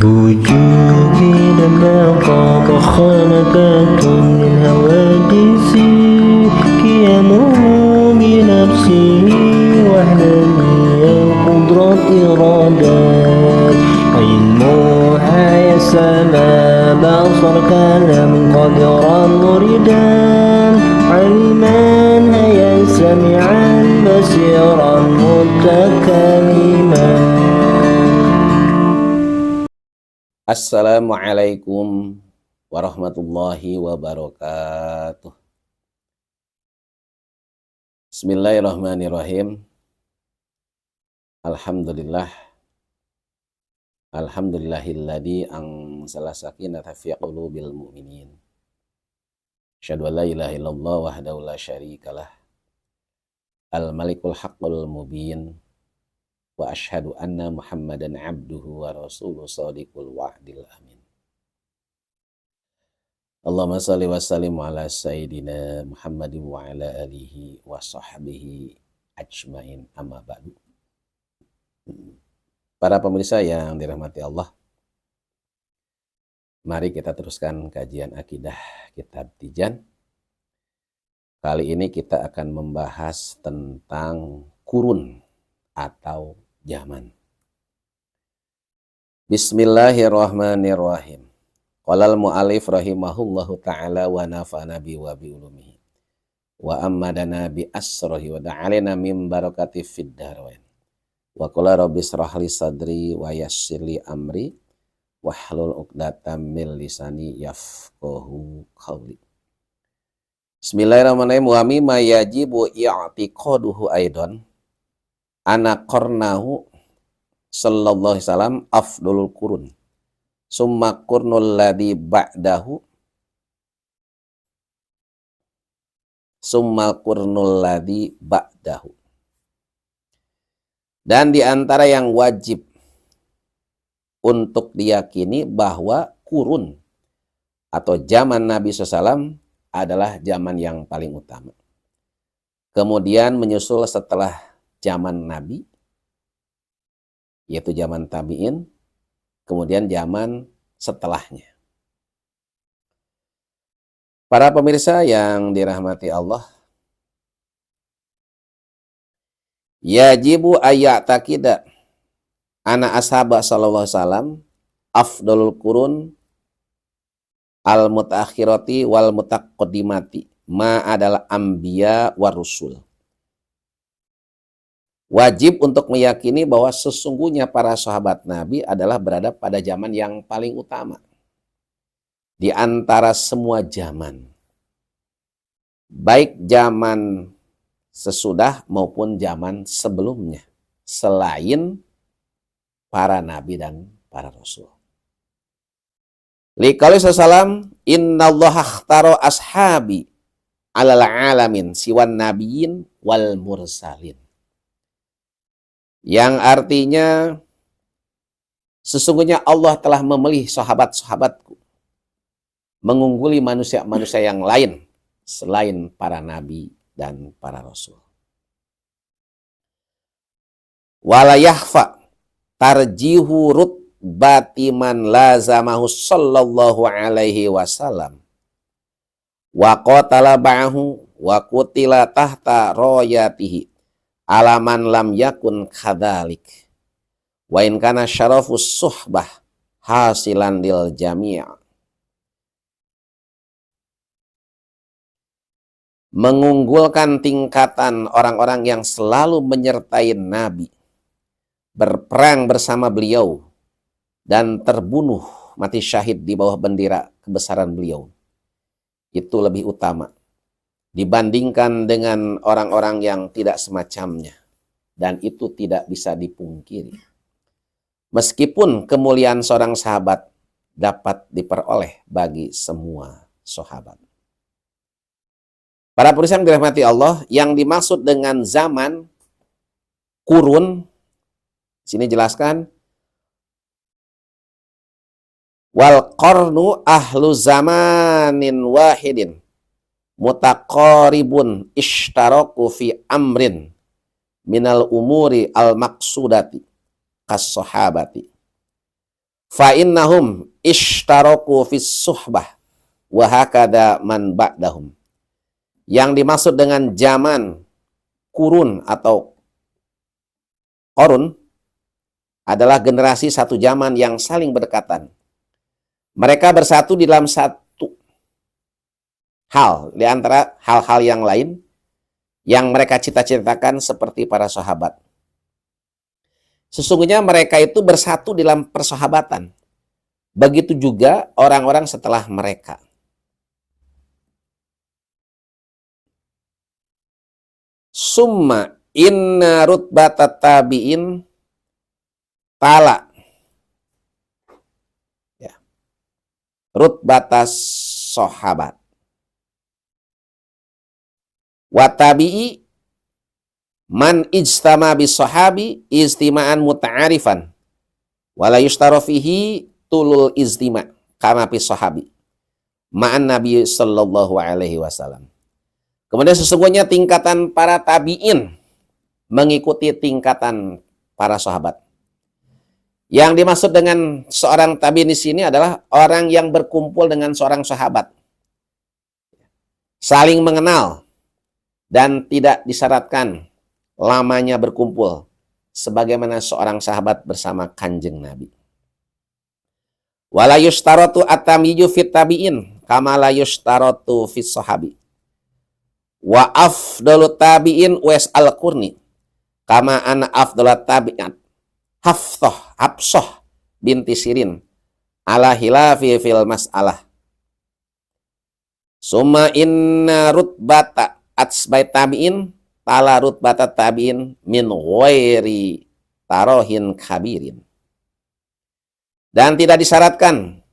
وجودي لما طاب خانبات للحوادث قيامه بنفسه وحدانية قدرة إرادات علمها يسمى بصر كلام قدرا مريدا علما هيا سمعا بصيرا متكلما. Assalamualaikum warahmatullahi wabarakatuh. Bismillahirrahmanirrahim. Alhamdulillahilladzi anzala sakinata fi qulubil mu'minin. Asyhadu an la ilaha illallah wahdahu la syarikalah. Al-Malikul Haqqul Mubin. Wa asyhadu anna Muhammadan abduhu wa rasuluhu shadiqul wa'dil amin. Allahumma shalli wa sallim ala sayyidina Muhammadin wa ala alihi wa sahbihi ajmain, amma ba'du. Para pemirsa yang dirahmati Allah, mari kita teruskan kajian akidah kitab Tijan. Kali ini kita akan membahas tentang kurun atau zaman. Bismillahirrahmanirrahim. Qalal mu'alif rahimahullahu ta'ala wa nafa'ana bi wa bi ulumihi wa ammadana bi asrahi wa da'alina min barakati fid darain wa qala rabbi israh li sadri wa yassir li amri wahlul 'uqdatam min lisani yafqahu qawli. Bismillahirrahmanirrahim. Wa mimma yajibu i'tiqaduhu aidan ana qarnahu sallallahu alaihi wasallam afdalul qurun summa qurnul ladzi ba'dahu summa qurnul ladzi ba'dahu. Dan di antara yang wajib untuk diyakini bahwa kurun atau zaman Nabi SAW adalah zaman yang paling utama. Kemudian menyusul setelah zaman Nabi, yaitu zaman tabi'in, kemudian zaman setelahnya. Para pemirsa yang dirahmati Allah, yajibu ayya'taqida ana ashaba sallallahu alaihi wasallam afdalul qurun al-mutaakhirati wal mutaqaddimati ma adalah anbiya war rusul. Wajib untuk meyakini bahwa sesungguhnya para sahabat Nabi adalah berada pada zaman yang paling utama di antara semua zaman, baik zaman sesudah maupun zaman sebelumnya, selain para nabi dan para rasul. Liqauli sallam innallaha akhtara ashabi alal alamin siwan nabiyyin wal mursalin. Yang artinya sesungguhnya Allah telah memilih sahabat-sahabatku mengungguli manusia-manusia yang lain selain para nabi dan para rasul. Wala yahfa tarjihu rutbati man lazamahu sallallahu alaihi wasallam wa qatala ba'ahu wa qutila tahta royatihi alaman lam yakun khadalik wa in kana syarafus suhbah hasilan lil jami'. Mengunggulkan tingkatan orang-orang yang selalu menyertai Nabi, berperang bersama beliau dan terbunuh mati syahid di bawah bendera kebesaran beliau, itu lebih utama dibandingkan dengan orang-orang yang tidak semacamnya, dan itu tidak bisa dipungkiri. Meskipun kemuliaan seorang sahabat dapat diperoleh bagi semua sahabat. Para pemirsa yang dirahmati Allah, yang dimaksud dengan zaman kurun, sini jelaskan, wal qarnu ahlu zamanin wahidin mutaqaribun ishtaraku fi amrin minal umuri al maksudati kas sahabati fa innahum ishtaraku fis suhbah wa hakada man ba'dahum. Yang dimaksud dengan zaman kurun atau korun adalah generasi satu zaman yang saling berdekatan. Mereka bersatu di dalam satu hal, di antara hal-hal yang lain yang mereka cita-citakan seperti para sahabat. Sesungguhnya mereka itu bersatu dalam persahabatan. Begitu juga orang-orang setelah mereka. Summa inna rutbata tabi'in tala. Ya. Rutbata sahabat. Wa tabi'i man ijtama bis sahabi istima'an muta'arifan wala yushtara fihi tulul istima' kama bis sahabi ma'an nabi sallallahu alaihi wasallam. Kemudian sesungguhnya tingkatan para tabi'in mengikuti tingkatan para sahabat. Yang dimaksud dengan seorang tabi'in di sini adalah orang yang berkumpul dengan seorang sahabat, saling mengenal dan tidak disyaratkan lamanya berkumpul sebagaimana seorang sahabat bersama Kanjeng Nabi. Wala yushtaratu at-tamyizu fit tabi'in kama la yushtaratu fis sahabi. Wa afdalut tabi'in Uwais al-Qurni kama ana afdalut tabi'at Hafsah binti Sirin ala hilafi fil mas'alah. Summa inna rutbata atsbai tabi'in tala rutbata tabi'in min ghairi tarohin kabirin. Dan tidak disyaratkan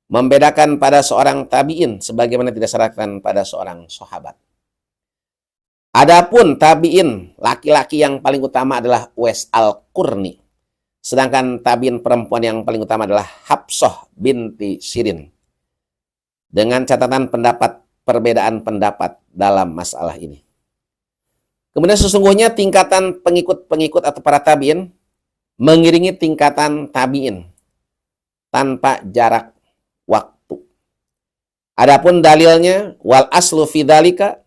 membedakan pada seorang tabi'in sebagaimana tidak disyaratkan pada seorang sahabat. Adapun tabi'in laki-laki yang paling utama adalah Uwais al-Qurni. Sedangkan tabi'in perempuan yang paling utama adalah Hafsah binti Sirin. Dengan catatan perbedaan pendapat dalam masalah ini. Kemudian sesungguhnya tingkatan pengikut-pengikut atau para tabi'in mengiringi tingkatan tabi'in tanpa jarak waktu. Adapun dalilnya wal aslu fi dzalika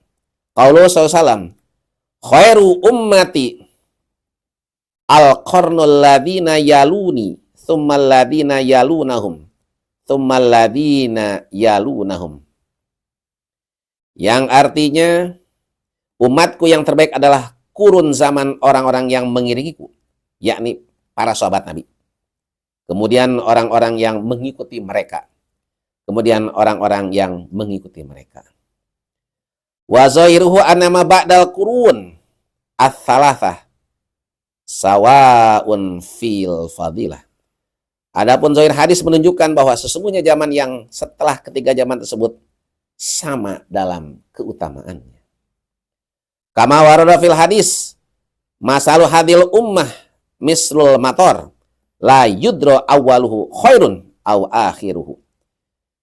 qaulullah sallallahu khairu ummati al-qarnul ladzina yaluni tsummal ladzina yalunahum tsummal ladzina yalunahum. Yang artinya umatku yang terbaik adalah kurun zaman orang-orang yang mengiringiku, yakni para sahabat Nabi. Kemudian orang-orang yang mengikuti mereka. Kemudian orang-orang yang mengikuti mereka. Wa zahiruhu annama ba'dal qurun ats-tsalatsah sawaun fil fadilah. Adapun zahir hadis menunjukkan bahwa sesungguhnya zaman yang setelah ketiga zaman tersebut sama dalam keutamaannya. Kama warada fil hadis masalu hadil ummah mislul mator la yudro awwaluhu khairun aw akhiruhu.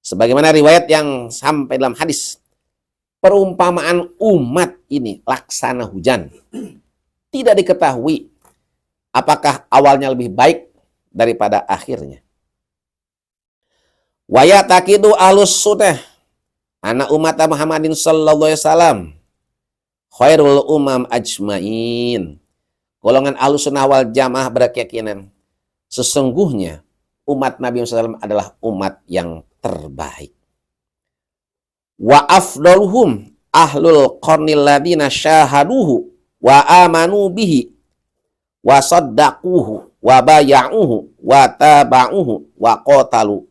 Sebagaimana riwayat yang sampai dalam hadis, perumpamaan umat ini laksana hujan. Tidak diketahui apakah awalnya lebih baik daripada akhirnya. Wa yataqidu ahlus sunnah ana umat Muhammadin sallallahu alaihi wasallam khairul umam ajmain. Golongan ahlus sunnah wal jamaah berkeyakinan sesungguhnya umat Nabi SAW adalah umat yang terbaik. Wa afdaluhum ahlul qarnil ladina syahaduhu wa amanu bihi wa saddaquhu wa baya'uhu wa taba'uhu wa qatalu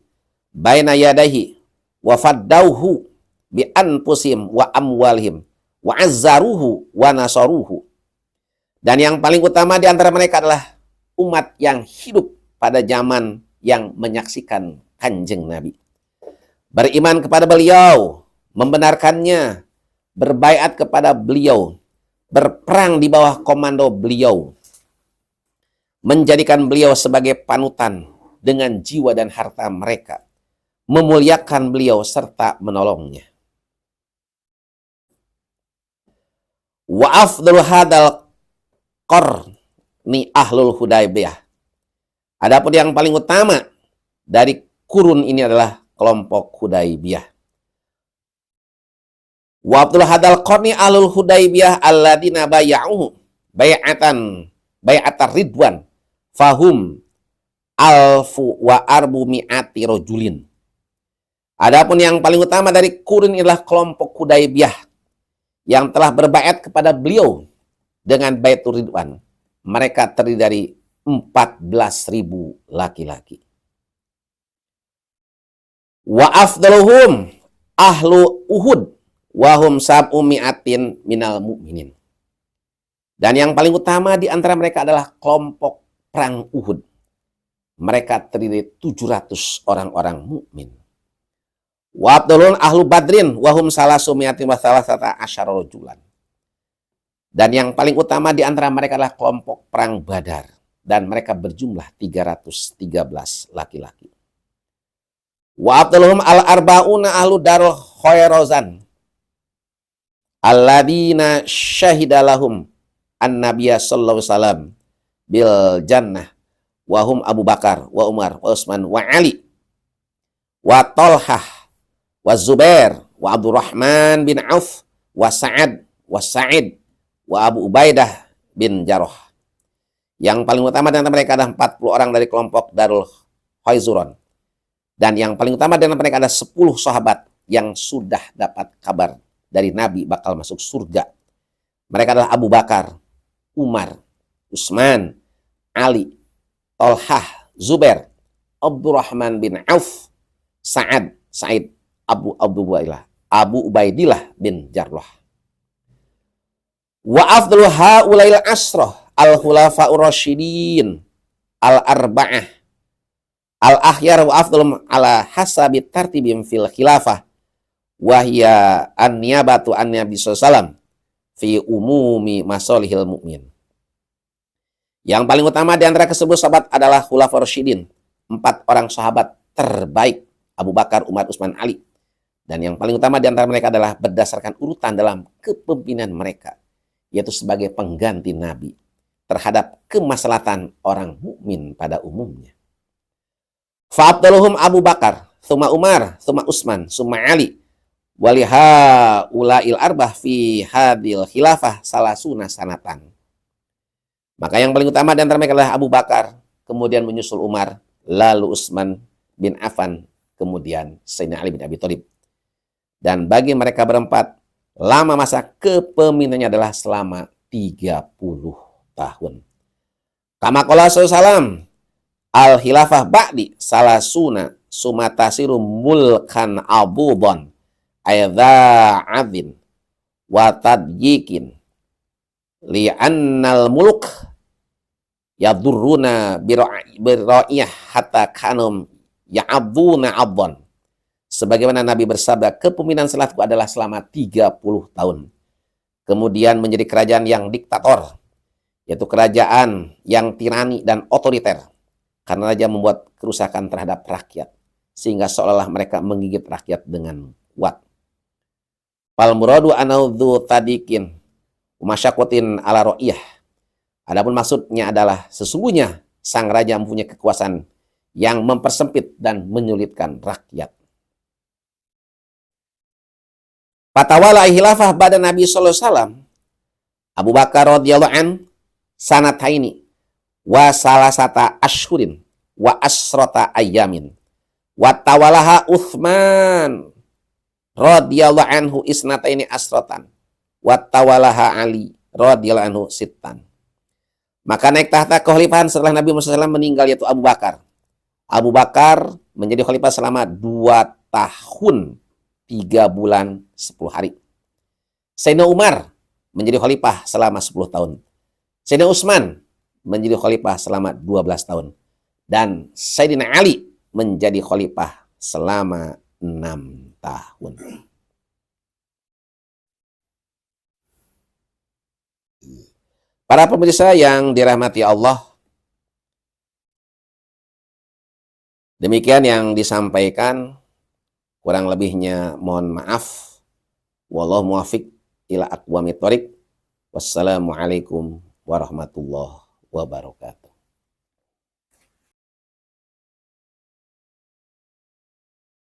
baina yadayhi wa faddauhu bi anfusihim wa amwalihim wa azzaruhu wa nasaruhu. Dan yang paling utama di antara mereka adalah umat yang hidup pada zaman yang menyaksikan Kanjeng Nabi. Beriman kepada beliau, membenarkannya, berbaiat kepada beliau, berperang di bawah komando beliau, menjadikan beliau sebagai panutan dengan jiwa dan harta mereka, memuliakan beliau serta menolongnya. Wa afdhalu hadal qarni ahlul Hudaybiyah. Adapun yang paling utama dari kurun ini adalah kelompok Hudaibiyah. Wa abdul hadal qarni alul Hudaibiyah alladzina bay'uhu bai'atar ridwan fahum alfu wa arbu mi'ati rajulin. Adapun yang paling utama dari kurun adalah kelompok Hudaibiyah yang telah berbaiat kepada beliau dengan Baitur Ridwan. Mereka terdiri dari 14.000 laki-laki. Wa afdaluhum ahlu Uhud wa hum sab'u mi'atin minal mu'minin. Dan yang paling utama di antara mereka adalah kelompok perang Uhud. Mereka terdiri 700 orang-orang mukmin. Wa abdulun ahlu badrin wahum salasu mi'atin wa salasata asyara rajulan. Dan yang paling utama di antara mereka adalah kelompok perang Badar. Dan mereka berjumlah 313 laki-laki. Wa abdulhum al-arba'una ahlu darul khairazan. Alladina syahidalahum an-nabiyya sallallahu alaihi wasallam bil jannah. Wahum Abu Bakar, wa Umar, wa Utsman, wa Ali, wa Talhah, wa Zubair, wa Abdurrahman bin Auf, wa Sa'ad, wa Sa'id, wa Abu Ubaidah bin Jarrah. Yang paling utama di antara mereka adalah 40 orang dari kelompok Darul Khaizuron. Dan yang paling utama di antara mereka adalah 10 sahabat yang sudah dapat kabar dari Nabi bakal masuk surga. Mereka adalah Abu Bakar, Umar, Utsman, Ali, Talhah, Zubair, Abdurrahman bin Auf, Sa'ad, Sa'id, Abu Ubaidillah bin Jarrah. Wa afdalu haulail asrah al-khulafa'ur rasyidin al-arba'ah al-akhyar wa afdalum ala hasabi tartibim fil khilafah wa hiya an-niyabatu an-nabi sallallahu fi umumi masalihil mu'min. Yang paling utama di antara kesebut sahabat adalah khulafa'ur rasyidin, 4 orang sahabat terbaik, Abu Bakar, Umar, Utsman, Ali. Dan yang paling utama di antara mereka adalah berdasarkan urutan dalam kepemimpinan mereka, yaitu sebagai pengganti Nabi terhadap kemaslahatan orang mukmin pada umumnya. Fa'abdaluhum Abu Bakar, thumma Umar, thumma Utsman, thumma Ali. Waliha ulail arbah fi hadil khilafah salasuna sanatan. Maka yang paling utama di antara mereka adalah Abu Bakar, kemudian menyusul Umar, lalu Utsman bin Affan, kemudian Sayyidina Ali bin Abi Thalib. Dan bagi mereka berempat, lama masa kepemimpinannya adalah selama 30 tahun. Kama qala sallallahu al-khilafah ba'di salasuna sumatasiru mulkan abudon aydha'adhin wa tadyikin li'annal muluk yadurruna birra'iyah hatta kanum ya'abduna abdon. Sebagaimana Nabi bersabda, kepemimpinan setelahku adalah selama 30 tahun. Kemudian menjadi kerajaan yang diktator, yaitu kerajaan yang tirani dan otoriter. Karena raja membuat kerusakan terhadap rakyat, sehingga seolah-olah mereka menggigit rakyat dengan kuat. Fal muradu anaudzu tadikin masyakotin ala ro'iyah. Adapun maksudnya adalah sesungguhnya sang raja mempunyai kekuasaan yang mempersempit dan menyulitkan rakyat. Fatawala khilafah pada Nabi sallallahu alaihi wasallam Abu Bakar radhiyallahu an sanataini wa salasata ashhurin wa asrata ayyamin wa tawalaha Utsman radhiyallahu anhu isnataini asratan wa tawalaha Ali radhiyallahu anhu sittan. Maka naik tahta kekhalifahan setelah Nabi Muhammad SAW meninggal yaitu Abu Bakar. Abu Bakar menjadi khalifah selama 2 tahun 3 bulan 10 hari. Sayyidina Umar menjadi khalifah selama 10 tahun. Sayyidina Utsman menjadi khalifah selama 12 tahun. Dan Sayyidina Ali menjadi khalifah selama 6 tahun. Para pemirsa yang dirahmati Allah, demikian yang disampaikan. Kurang lebihnya mohon maaf. Wallahu muwaffiq ila aqwamit thoriq. Wassalamualaikum warahmatullahi wabarakatuh.